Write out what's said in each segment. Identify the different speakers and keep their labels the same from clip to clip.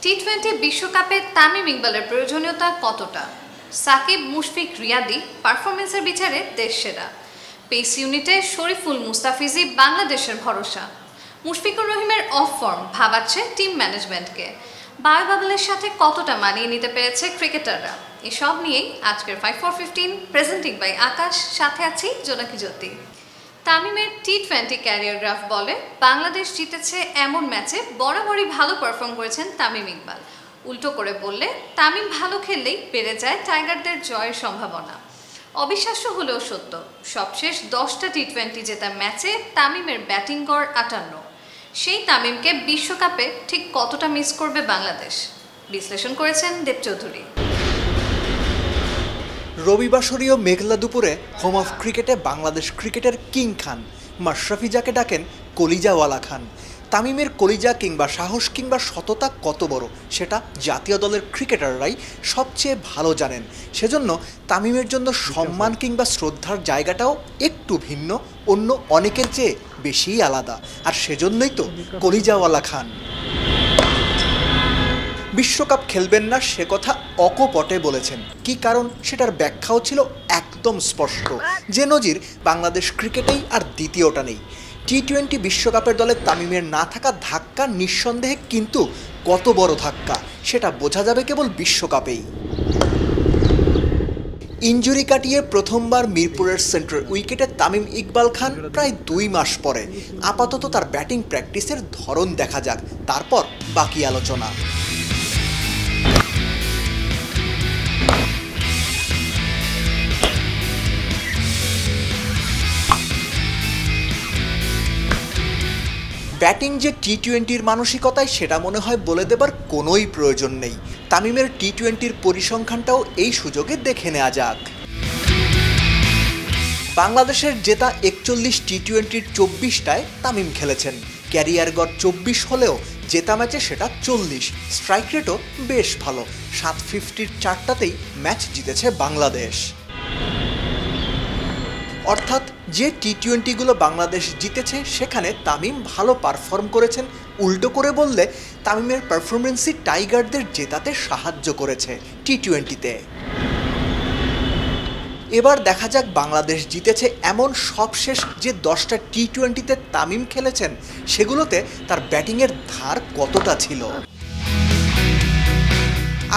Speaker 1: টি-20 বিশ্বকাপে তামিম ইকবালের প্রয়োজনীয়তা কতটা? সাকিব, মুশফিক, রিয়াদি পারফরমেন্সের বিচারে দেশ সেরা। পেস ইউনিটে শরীফুল, মুস্তাফিজি বাংলাদেশের ভরসা। মুশফিকুর রহিমের অফ ফর্ম ভাবাচ্ছে টিম ম্যানেজমেন্টকে। বায়ু বাবলের সাথে কতটা মানিয়ে নিতে পেরেছে ক্রিকেটাররা? এসব নিয়েই আজকের 5-4-15 প্রেজেন্টিং বাই আকাশ, সাথে আছি জোনাকি জ্যোতি। তামিমের টি-20 ক্যারিয়ার গ্রাফ বলে বাংলাদেশ জিতেছে এমন ম্যাচে বরাবরই ভালো পারফর্ম করেছেন তামিম ইকবাল। উল্টো করে বললে তামিম ভালো খেললেই বেড়ে যায় টাইগারদের জয়ের সম্ভাবনা। অবিশ্বাস্য হলেও সত্য, সবশেষ 10টা টি-20 জেতা ম্যাচে তামিমের ব্যাটিং গড় 58। সেই তামিমকে বিশ্বকাপে ঠিক কতটা মিস করবে বাংলাদেশ? বিশ্লেষণ করেছেন দেব চৌধুরী।
Speaker 2: রবিবাসরীয় মেঘলা দুপুরে হোম অফ ক্রিকেটে বাংলাদেশ ক্রিকেটের কিং খান মাশরাফি যাকে ডাকেন কলিজাওয়ালা খান। তামিমের কলিজা কিংবা সাহস কিংবা সততা কত বড় সেটা জাতীয় দলের ক্রিকেটাররাই সবচেয়ে ভালো জানেন। সেজন্য তামিমের জন্য সম্মান কিংবা শ্রদ্ধার জায়গাটাও একটু ভিন্ন, অন্য অনেকের চেয়ে বেশিই আলাদা। আর সেজন্যই তো কলিজাওয়ালা খান। বিশ্বকাপ খেলবেন না সে কথা অকপটে বলেছেন। কি কারণ সেটার ব্যাখ্যাও ছিল একদম স্পষ্ট। যে নজির বাংলাদেশ ক্রিকেটেই আর দ্বিতীয়টা নেই। টি-20 বিশ্বকাপের দলে তামিমের না থাকা ধাক্কা নিঃসন্দেহে, কিন্তু কত বড় ধাক্কা সেটা বোঝা যাবে কেবল বিশ্বকাপেই। ইনজুরি কাটিয়ে প্রথমবার মিরপুরের সেন্ট্রাল উইকেটে তামিম ইকবাল খান প্রায় 2 মাস পরে। আপাতত তার ব্যাটিং প্র্যাকটিসের ধরন দেখা যাক, তারপর বাকি আলোচনা। ব্যাটিং যে টি-20-র মানসিকতায় সেটা মনে হয় বলে দেবার কোনোই প্রয়োজন নেই। তামিমের টি-20-র পরিসংখ্যানটাও এই সুযোগে দেখে নেওয়া যাক। বাংলাদেশের জেতা 41 টি-20-র 24টায় তামিম খেলেছেন। ক্যারিয়ার গড় 24 হলেও জেতা ম্যাচে সেটা 40। স্ট্রাইক রেটও বেশ ভালো, 750-র 4টাতেই ম্যাচ জিতেছে বাংলাদেশ। অর্থাৎ যে টি-20গুলো বাংলাদেশ জিতেছে সেখানে তামিম ভালো পারফর্ম করেছেন। উল্টো করে বললে তামিমের পারফরমেন্সই টাইগারদের জেতাতে সাহায্য করেছে টি-20তে। এবার দেখা যাক বাংলাদেশ জিতেছে এমন সবশেষ যে 10টা টি-20তে তামিম খেলেছেন সেগুলোতে তার ব্যাটিংয়ের ধার কতটা ছিল।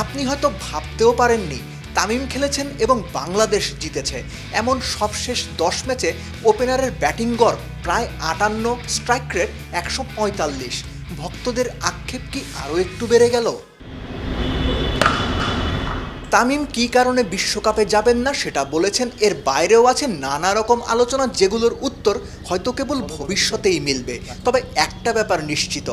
Speaker 2: আপনি হয়তো ভাবতেও পারেননি তামিম খেলেছেন এবং বাংলাদেশ জিতেছে এমন সবশেষ 10 ম্যাচে ওপেনারের ব্যাটিং গড় প্রায় 58, স্ট্রাইক রেট 145। ভক্তদের আক্ষেপ কি আরও একটু বেড়ে গেল? তামিম কী কারণে বিশ্বকাপে যাবেন না সেটা বলেছেন। এর বাইরেও আছে নানা রকম আলোচনা, যেগুলোর উত্তর হয়তো কেবল ভবিষ্যতেই মিলবে। তবে একটা ব্যাপার নিশ্চিত,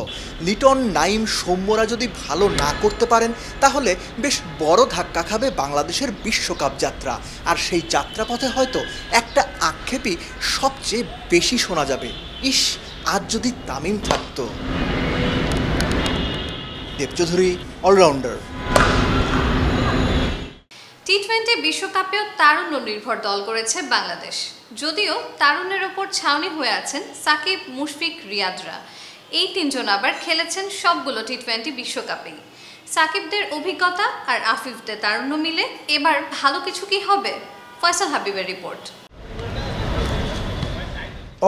Speaker 2: লিটন, নাইম, সৌম্যরা যদি ভালো না করতে পারেন তাহলে বেশ বড় ধাক্কা খাবে বাংলাদেশের বিশ্বকাপ যাত্রা। আর সেই যাত্রাপথে হয়তো একটা আক্ষেপই সবচেয়ে বেশি শোনা যাবে, ইস আজ যদি তামিম থাকতো। দেব চৌধুরী, অলরাউন্ডার।
Speaker 1: টি-20 বিশ্বকাপেও তারুণ্য নির্ভর দল করেছে বাংলাদেশ। যদিও তারুণ্যের ওপর ছাউনি হয়ে আছেন সাকিব, মুশফিক, রিয়াদরা। এই 3 জন আবার খেলেছেন সবগুলো টি-20 বিশ্বকাপেই। সাকিবদের অভিজ্ঞতা আর আফিফদের তারুণ্য মিলে এবার ভালো কিছু কি হবে? ফয়সাল হাবিবের রিপোর্ট।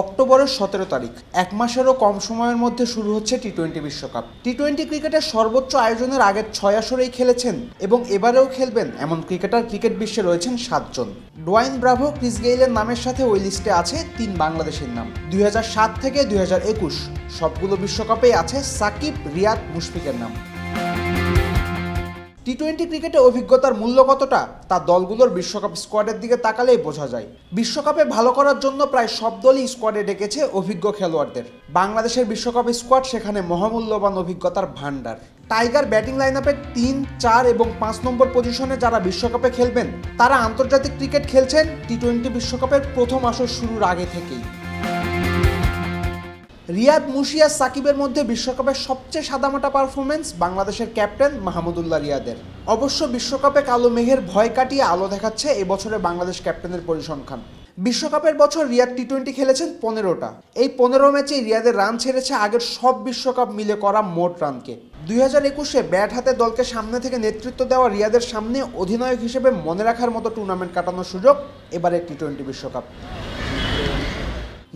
Speaker 3: অক্টোবরের 17 তারিখ, 1 মাসেরও কম সময়ের মধ্যে শুরু হচ্ছে টি-20 বিশ্বকাপ। টি-20 ক্রিকেটের সর্বোচ্চ আয়োজনের আগের 6 আসরেই খেলেছেন এবং এবারেও খেলবেন এমন ক্রিকেটার ক্রিকেট বিশ্বে রয়েছেন 7 জন। ডোয়াইন ব্রাভো, ক্রিস গেইলের নামের সাথে ওই লিস্টে আছে 3 বাংলাদেশের নাম। 2007 থেকে 2021 সবগুলো বিশ্বকাপেই আছে সাকিব, রিয়াদ, মুশফিকের নাম। টি-20 ক্রিকেটে অভিজ্ঞতার মূল্য কতটা তা দলগুলোর বিশ্বকাপ স্কোয়াডের দিকে তাকালেই বোঝা যায়। বিশ্বকাপে ভালো করার জন্য প্রায় সব দলই স্কোয়াডে ডেকেছে অভিজ্ঞ খেলোয়াড়দের। বাংলাদেশের বিশ্বকাপ স্কোয়াড সেখানে মহামূল্যবান অভিজ্ঞতার ভান্ডার। টাইগার ব্যাটিং লাইন আপের 3, 4 এবং 5 নম্বর পজিশনে যারা বিশ্বকাপে খেলবেন তারা আন্তর্জাতিক ক্রিকেট খেলছেন টি-20 বিশ্বকাপের প্রথম আসর শুরুর আগে থেকেই। রিয়াদ, মুশিয়া, সাকিবের মধ্যে বিশ্বকাপের সবচেয়ে সাদামাটা পারফরমেন্স বাংলাদেশের ক্যাপ্টেন মাহমুদুল্লাহ রিয়াদের। অবশ্য বিশ্বকাপে কালো মেঘের ভয় কাটিয়ে আলো দেখাচ্ছে এবছরে বাংলাদেশ ক্যাপ্টেনের পরিসংখ্যান। বিশ্বকাপের বছর রিয়াদ টি-20 খেলেছেন 15টা। এই 15 ম্যাচে রিয়াদের রান ছেড়েছে আগের সব বিশ্বকাপ মিলে করা মোট রানকে। 2021-এ ব্যাট হাতে দলকে সামনে থেকে নেতৃত্ব দেওয়া রিয়াদের সামনে অধিনায়ক হিসেবে মনে রাখার মতো টুর্নামেন্ট কাটানোর সুযোগ এবারে টি-20 বিশ্বকাপ।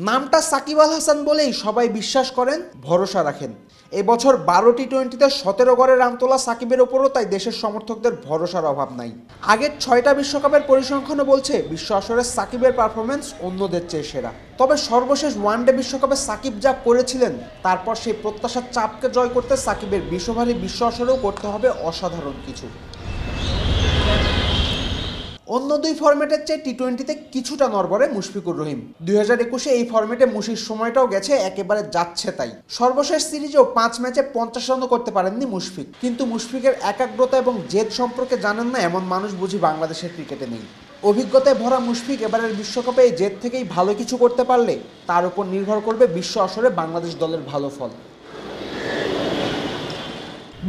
Speaker 3: নামটা সাকিব আল হাসান বলেই সবাই বিশ্বাস করেন, ভরসা রাখেন। এবছর 12 টি-20-তে 17 গড়ে রান তোলা সাকিবের ওপরও তাই দেশের সমর্থকদের ভরসার অভাব নাই। আগের 6টা বিশ্বকাপের পরিসংখ্যানও বলছে বিশ্ব আসরে সাকিবের পারফরমেন্স অন্যদের চেয়ে সেরা। তবে সর্বশেষ ওয়ানডে বিশ্বকাপে সাকিব যা করেছিলেন, তারপর সেই প্রত্যাশার চাপকে জয় করতে সাকিবের 20 ওভারে বিশ্ব আসরেও করতে হবে অসাধারণ কিছু। অন্য দুই ফরম্যাটের চেয়ে টি-20-তে কিছুটা নড়বড়ে মুশফিকুর রহিম। 2021-এ এই ফরম্যাটে মুশির সময়টাও গেছে একেবারে যাচ্ছে তাই। সর্বশেষ সিরিজেও 5 ম্যাচে 50 রানও করতে পারেননি মুশফিক। কিন্তু মুশফিকের একাগ্রতা এবং জেদ সম্পর্কে জানেন না এমন মানুষ বুঝি বাংলাদেশের ক্রিকেটে নেই। অভিজ্ঞতায় ভরা মুশফিক এবারের বিশ্বকাপে এই জেদ থেকেই ভালো কিছু করতে পারলে তার উপর নির্ভর করবে বিশ্ব আসরে বাংলাদেশ দলের ভালো ফল।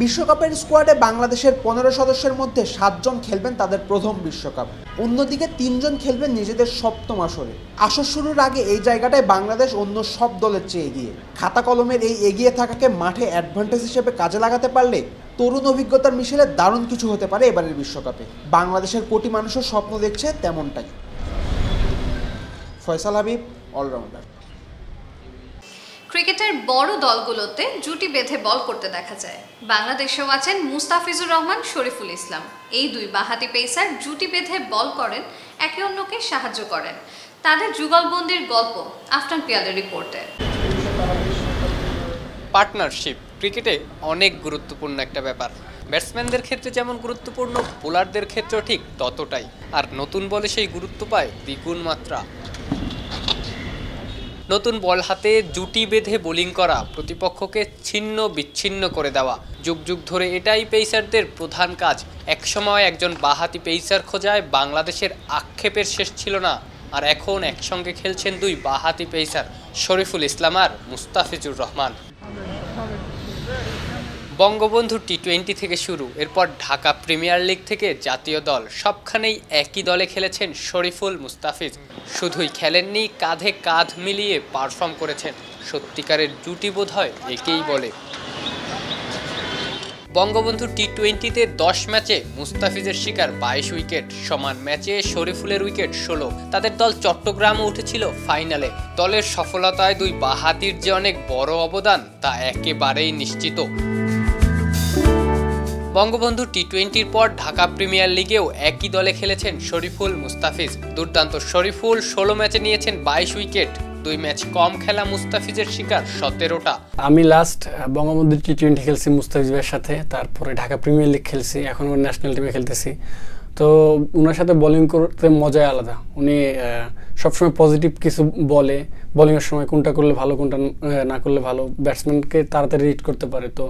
Speaker 3: বিশ্বকাপের স্কোয়াডে বাংলাদেশের 15 সদস্যের মধ্যে 7 জন খেলবেন তাদের প্রথম বিশ্বকাপ। অন্যদিকে 3 জন খেলবেন নিজেদের সপ্তম আসরে। আসর শুরুর আগে এই জায়গাটায় বাংলাদেশ অন্য সব দলের চেয়ে এগিয়ে। খাতা কলমের এই এগিয়ে থাকাকে মাঠে অ্যাডভান্টেজ হিসেবে কাজে লাগাতে পারলে তরুণ অভিজ্ঞতার মিশেলে দারুণ কিছু হতে পারে এবারের বিশ্বকাপে। বাংলাদেশের কোটি মানুষের স্বপ্ন দেখছে তেমনটাই। ফয়সাল হাবিব, অলরাউন্ডার।
Speaker 1: ক্রিকেটের বড় দলগুলোতে জুটি বেঁধে বল করতে দেখা যায়। বাংলাদেশেও আছেন মুস্তাফিজুর রহমান, শরীফুল ইসলাম। এই দুই বাঁহাতি পেসার জুটি বেঁধে বল করেন, একে অন্যকে সাহায্য করেন। তাদের যুগলবন্দির গল্প আফটান পিয়ালের রিপোর্টে।
Speaker 4: পার্টনারশিপ ক্রিকেটে অনেক গুরুত্বপূর্ণ একটা ব্যাপার। ব্যাটসম্যানদের ক্ষেত্রে যেমন গুরুত্বপূর্ণ, বোলারদের ক্ষেত্রেও ঠিক ততটাই। আর নতুন বলে সেই গুরুত্ব পায় দ্বিগুণ মাত্রা। নতুন বল হাতে জুটি বেঁধে বোলিং করা, প্রতিপক্ষকে ছিন্ন বিচ্ছিন্ন করে দেওয়া, যুগ যুগ ধরে এটাই পেসারদের প্রধান কাজ। একসময় একজন বাঁহাতি পেসার খোঁজায় বাংলাদেশের আক্ষেপের শেষ ছিল না। আর এখন একসঙ্গে খেলছেন দুই বাঁহাতি পেসার, শরীফুল ইসলাম আর মুস্তাফিজুর রহমান। বঙ্গবন্ধু টি-20 থেকে শুরু, এরপর ঢাকা প্রিমিয়ার লিগ থেকে জাতীয় দল, সবখানেই একই দলে খেলেছেন শরীফুল, মুস্তাফিজ। শুধুই খেলেননি, কাঁধে কাঁধ মিলিয়ে পারফর্ম করেছেন। সত্যিকারের জুটি বোধহয় একেই বলে। বঙ্গবন্ধু টি-20-তে 10 ম্যাচে মুস্তাফিজের শিকার 22 উইকেট, সমান ম্যাচে শরীফুলের উইকেট 16। তাদের দল চট্টগ্রামও উঠেছিল ফাইনালে। দলের সফলতায় দুই বাঁহাতির যে অনেক বড় অবদান তা একেবারেই নিশ্চিত। বঙ্গবন্ধু টি-20-র পর ঢাকা প্রিমিয়ার লিগেও একই দলে খেলেছেন শরীফুল, মুস্তাফিজ। দুর্দান্ত শরীফুল 16 ম্যাচে নিয়েছেন 22 উইকেট। 2 ম্যাচ কম খেলা মুস্তাফিজের শিকার 17টা।
Speaker 5: আমি লাস্ট বঙ্গবন্ধু টি-20 খেলছি মুস্তাফিজের সাথে, তারপরে ঢাকা প্রিমিয়ার লিগ খেলছি, এখন ন্যাশনাল টিমে খেলতেছি। তো ওনার সাথে বোলিং করতে মজাই আলাদা। উনি সবসময় পজিটিভ কিছু বলে, বোলিংয়ের সময় কোনটা করলে ভালো কোনটা না করলে ভালো, ব্যাটসম্যানকে তাড়াতাড়ি রিড করতে পারে। তো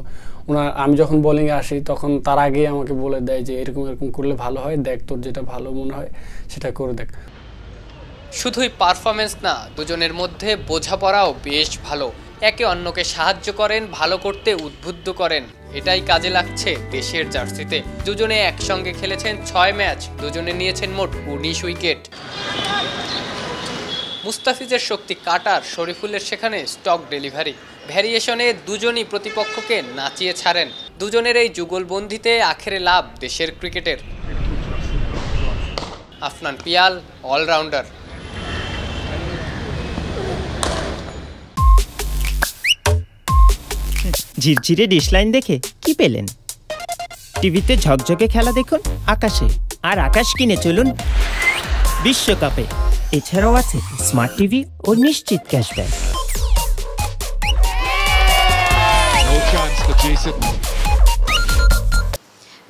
Speaker 5: আমি যখন বোলিংয়ে আসি তখন তার আগেই আমাকে বলে দেয় যে এরকম এরকম করলে ভালো হয়, দেখ তোর যেটা ভালো মনে হয় সেটা করে দেখ।
Speaker 4: শুধুই পারফরমেন্স না, দুজনের মধ্যে বোঝাপড়াও বেশ ভালো। একে অন্যকে সাহায্য করেন, ভালো করতে উদ্বুদ্ধ করেন। এটাই কাজে লাগছে দেশের জার্সিতে। দুজনে একসঙ্গে খেলেছেন 6 ম্যাচ, দুজনে নিয়েছেন মোট 19 উইকেট। মুস্তাফিজের শক্তি কাটার, শরীফুলের সেখানে স্টক ডেলিভারি। ভ্যারিয়েশনে দুজনই প্রতিপক্ষকে নাচিয়ে ছাড়েন। দুজনের এই যুগলবন্দিতে আখেরে লাভ দেশের ক্রিকেটের। আফনান পিয়াল, অলরাউন্ডার।
Speaker 6: ঝিরঝিরে ডিশলাইন দেখে কি পেলেন? টিভিতে ঝকঝকে খেলা দেখুন আকাশে, আর আকাশ কিনে চলুন বিশ্বকাপে। এছাড়াও আছে স্মার্ট টিভি ও নিশ্চিত ক্যাশব্যাক।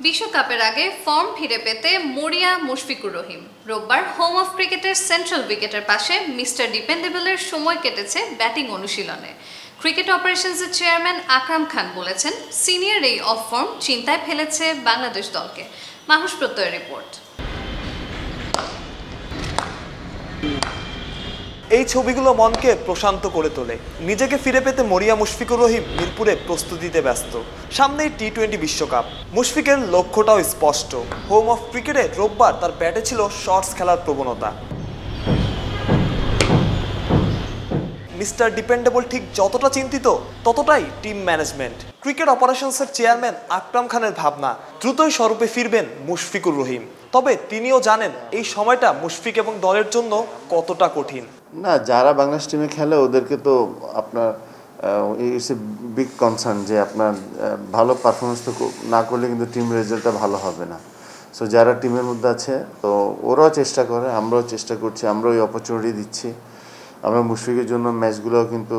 Speaker 1: বিশ্বকাপের আগে ফর্ম ফিরে পেতে মরিয়া মুশফিকুর রহিম। রোববার হোম অফ ক্রিকেটের সেন্ট্রাল উইকেটের পাশে মিস্টার ডিপেন্ডেবলের সময় কেটেছে ব্যাটিং অনুশীলনে। ক্রিকেট অপারেশনসের চেয়ারম্যান আকরাম খান বলেছেন, সিনিয়র এই অফ ফর্ম চিন্তায় ফেলেছে বাংলাদেশ দলকে। মাহুস প্রত্যয়ের রিপোর্ট।
Speaker 7: এই ছবিগুলো মনকে প্রশান্ত করে তোলে। নিজেকে ফিরে পেতে মরিয়া মুশফিকুর রহিম মিরপুরে প্রস্তুতিতে ব্যস্ত। সামনেই টি-20 বিশ্বকাপ। মুশফিকের লক্ষ্যটাও স্পষ্ট। হোম অফ ক্রিকেটে রোববার তার ব্যাটে ছিল শর্টস খেলার প্রবণতা। মিস্টার ডিপেন্ডেবল ঠিক যতটা চিন্তিত ততটাই টিম ম্যানেজমেন্ট। ক্রিকেট অপারেশনসের চেয়ারম্যান আকরাম খানের ভাবনা দ্রুতই স্বরূপে ফিরবেন মুশফিকুর রহিম। তবে তিনিও জানেন এই সময়টা মুশফিক এবং দলের জন্য কতটা কঠিন।
Speaker 8: না, যারা বাংলাদেশ টিমে খেলে ওদেরকে তো আপনার ইটস এ বিগ কনসার্ন যে আপনার ভালো পারফরমেন্স তো না করলে কিন্তু টিম রেজাল্টটা ভালো হবে না। সো যারা টিমের মধ্যে আছে তো ওরাও চেষ্টা করে, আমরাও চেষ্টা করছি, আমরা ওই অপরচুনিটি দিচ্ছি। আমরা মুশফিকের জন্য ম্যাচগুলো কিন্তু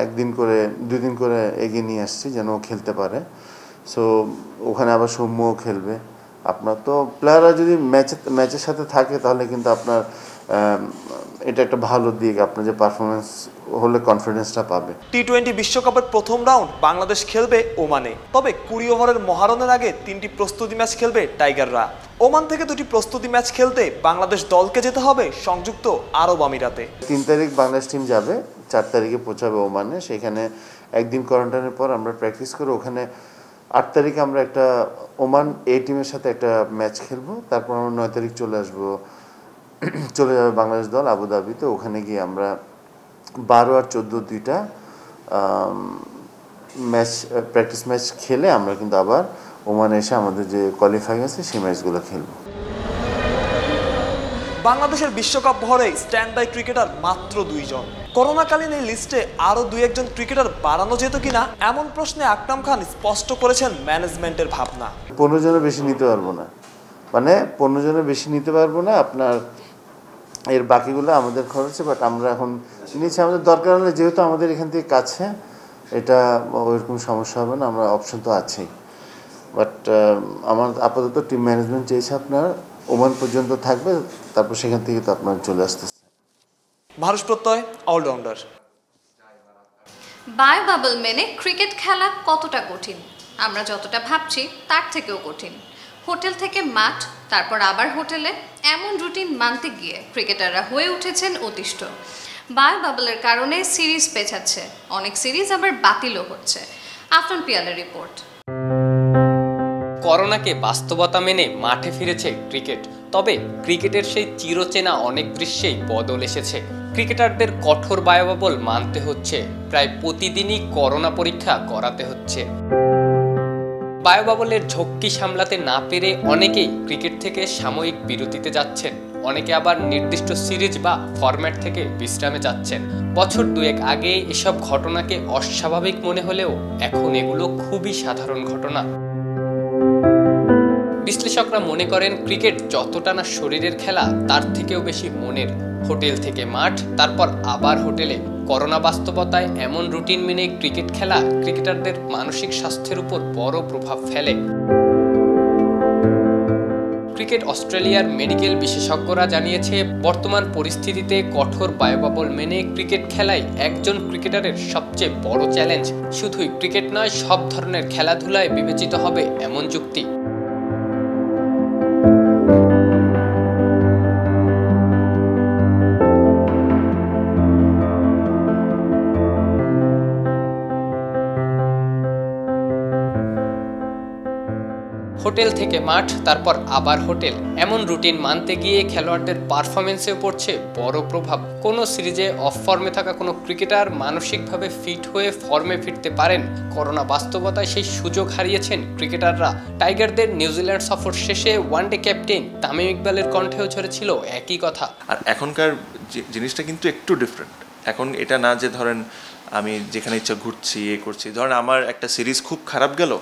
Speaker 8: একদিন করে 2 দিন করে এগিয়ে নিয়ে আসছি যেন ও খেলতে পারে। সো ওখানে আবার সৌম্যও খেলবে। আপনার তো প্লেয়াররা যদি ম্যাচের সাথে থাকে তাহলে কিন্তু আপনার এটা একটা ভালো দিক, আপনার যে পারফরমেন্স হলে কনফিডেন্সটা পাবে।
Speaker 7: টি-20 বিশ্বকাপের প্রথম রাউন্ড বাংলাদেশ খেলবে ওমানে। তবে 20 ওভারের মহারণের আগে 3টি প্রস্তুতি ম্যাচ খেলবে টাইগাররা। ওমান থেকে 2টি প্রস্তুতি ম্যাচ খেলতে বাংলাদেশ দলকে যেতে হবে সংযুক্ত আরব আমিরাতে।
Speaker 8: 3 তারিখ বাংলাদেশ টিম যাবে, 4 তারিখে পৌঁছাবে ওমানে। সেখানে একদিন কোয়ারেন্টাইনের পর আমরা প্র্যাকটিস করে ওখানে 8 তারিখে আমরা একটা ওমান এ টিমের সাথে একটা ম্যাচ খেলবো। তারপর আমরা 9 তারিখ চলে যাবে বাংলাদেশ দল আবুধাবিতে। ওখানে গিয়ে আমরা 12 আর 14 দুইটা ম্যাচ প্র্যাকটিস ম্যাচ খেলে আমরা কিন্তু আবার ওমানে এসে আমাদের যে কোয়ালিফাইং আছে সেই ম্যাচগুলো খেলবো।
Speaker 7: বাংলাদেশের বিশ্বকাপ ভরে স্ট্যান্ড বাই ক্রিকেটার মাত্র 2 জন। করোনাকালীন এই লিস্টে আরও 2-1 জন ক্রিকেটার বাড়ানো যেত কিনা এমন প্রশ্নে আকরাম খান স্পষ্ট করেছেন ম্যানেজমেন্টের ভাবনা।
Speaker 8: 15 জনের বেশি নিতে পারবো না, মানে 15 জনের বেশি নিতে পারবো না। আপনার এর বাকিগুলো আমাদের খরচে, বাট আমরা এখন নিচ্ছি। আমাদের দরকার হলে যেহেতু আমাদের এখান থেকে কাছে, এটা ওইরকম সমস্যা হবে না, আমরা অপশন তো আছেই। বাট আমার আপাতত টিম ম্যানেজমেন্ট চেয়েছে আপনার ওমান পর্যন্ত থাকবে, তারপর সেখান থেকে তো আপনার চলে আসতেছে।
Speaker 7: ভারুষ প্রত্যয়, অলরাউন্ডার।
Speaker 1: বায়ো বাবল মেনে ক্রিকেট খেলা কতটা কঠিন? আমরা যতটা ভাবছি তার থেকেও কঠিন। হোটেল থেকে মাঠ, তারপর আবার হোটেলে, এমন রুটিন মানতে গিয়ে ক্রিকেটাররা হয়ে উঠেছেন অতিষ্ঠ। বায়ো বাবলের কারণে সিরিজ পেছাচ্ছে, অনেক সিরিজ আবার বাতিলও হচ্ছে। আফরান পিয়ালের রিপোর্ট।
Speaker 4: করোনাকে বাস্তবতা মেনে মাঠে ফিরেছে ক্রিকেট। তবে ক্রিকেটের সেই চিরচেনা অনেক দৃশ্যেই বদল এসেছে। ক্রিকেটারদের কঠোর বায়োবাবল মানতে হচ্ছে, প্রায় প্রতিদিনই করোনা পরীক্ষা করাতে হচ্ছে। বায়োবাবলের ঝক্কি সামলাতে না পেরে অনেকেই ক্রিকেট থেকে সাময়িক বিরতিতে যাচ্ছেন, অনেকে আবার নির্দিষ্ট সিরিজ বা ফরম্যাট থেকে বিশ্রামে যাচ্ছেন। বছর 2-1 আগে এসব ঘটনাকে অস্বাভাবিক মনে হলেও এখন এগুলো খুবই সাধারণ ঘটনা। বিশ্লেষকরা মনে করেন ক্রিকেট যতটা না শরীরের খেলা, তার থেকেও বেশি মনের। হোটেল থেকে মাঠ, তারপর আবার হোটেলে। করোনা বাস্তবতায় এমন রুটিন মেনে ক্রিকেট খেলা ক্রিকেটারদের মানসিক স্বাস্থ্যের উপর বড় প্রভাব ফেলে। ক্রিকেট অস্ট্রেলিয়ার মেডিকেল বিশেষজ্ঞরা জানিয়েছে, বর্তমান পরিস্থিতিতে কঠোর বায়োবাবল মেনে ক্রিকেট খেলাই একজন ক্রিকেটারের সবচেয়ে বড় চ্যালেঞ্জ। শুধুই ক্রিকেট নয়, সব ধরনের খেলাধুলায় বিবেচিত হবে এমন যুক্তি। হোটেল থেকে মাঠ, তারপর আবার হোটেল, এমন রুটিন মানতে গিয়ে খেলোয়াড়দের পারফরমেন্সেও পড়ছে বড় প্রভাব। কোনো সিরিজে অফ ফর্মে থাকা কোনো ক্রিকেটার মানসিকভাবে ফিট হয়ে ফর্মে ফিরতে পারেন। করোনা বাস্তবতায় সেই সুযোগ হারিয়েছেন ক্রিকেটাররা। টাইগারদের নিউজিল্যান্ড সফর শেষে ওয়ানডে ক্যাপ্টেন তামিম ইকবালের কণ্ঠেও ঝরেছিল একই কথা।
Speaker 9: আর এখনকার জিনিসটা কিন্তু একটু ডিফারেন্ট। এখন এটা না যে ধরেন আমি যেখানে ইচ্ছা ঘুরছি, করছি। ধরেন আমার একটা সিরিজ খুব খারাপ গেল,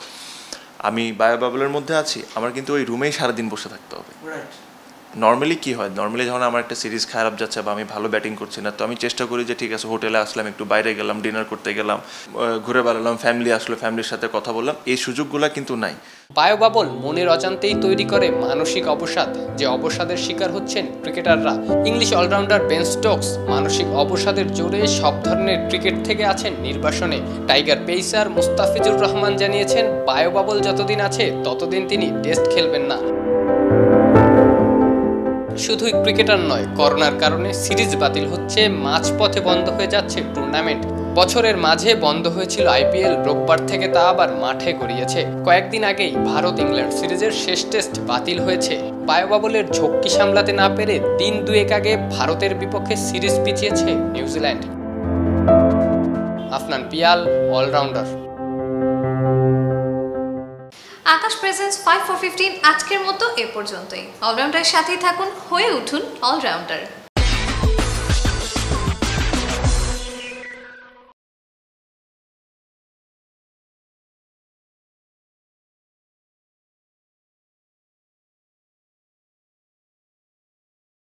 Speaker 9: আমি বায়োবাবলের মধ্যে আছি, আমার কিন্তু ওই রুমেই সারাদিন বসে থাকতে হবে। নর্মালি কি হয়, নর্মালি যখন আমার একটা সিরিজ খারাপ যাচ্ছে বা আমি ভালো ব্যাটিং করছি না, তো আমি চেষ্টা করি যে ঠিক আছে হোটেলে আসলাম, একটু বাইরে গেলাম, ডিনার করতে গেলাম, ঘুরে বেড়ালাম, ফ্যামিলি আসলো, ফ্যামিলির সাথে কথা বললাম। এই সুযোগগুলো কিন্তু নাই।
Speaker 4: বায়োবাবল মনের অজান্তেই তৈরি করে মানসিক অবসাদ, যে অবসাদের শিকার হচ্ছেন ক্রিকেটাররা। ইংলিশ অলরাউন্ডার বেন স্টোকস মানসিক অবসাদের জোরে সব ধরনের ক্রিকেট থেকে আছেন নির্বাসনে। টাইগার পেসার মুস্তাফিজুর রহমান জানিয়েছেন, বায়োবাবল যতদিন আছে ততদিন তিনি টেস্ট খেলবেন না। শুধুই ক্রিকেটার নয়, করোনার কারণে সিরিজ বাতিল হচ্ছে, মাঝপথে বন্ধ হয়ে যাচ্ছে টুর্নামেন্ট। বছরের মাঝে বন্ধ হয়েছিল আইপিএল, রোববার থেকে তা আবার মাঠে গড়িয়েছে। কয়েকদিন আগেই ভারত ইংল্যান্ড সিরিজের শেষ টেস্ট বাতিল হয়েছে। বায়োবাবলের ঝক্কি সামলাতে না পেরে দিন দুয়েক আগে ভারতের বিপক্ষে সিরিজ পিছিয়েছে নিউজিল্যান্ড। আফনান পিয়াল, অলরাউন্ডার।
Speaker 1: আকাশ প্রেজেন্স 5 for 15 আজকের মতো এ পর্যন্তই। অলরাউন্ডারের সাথেই থাকুন, হয়ে উঠুন অলরাউন্ডার।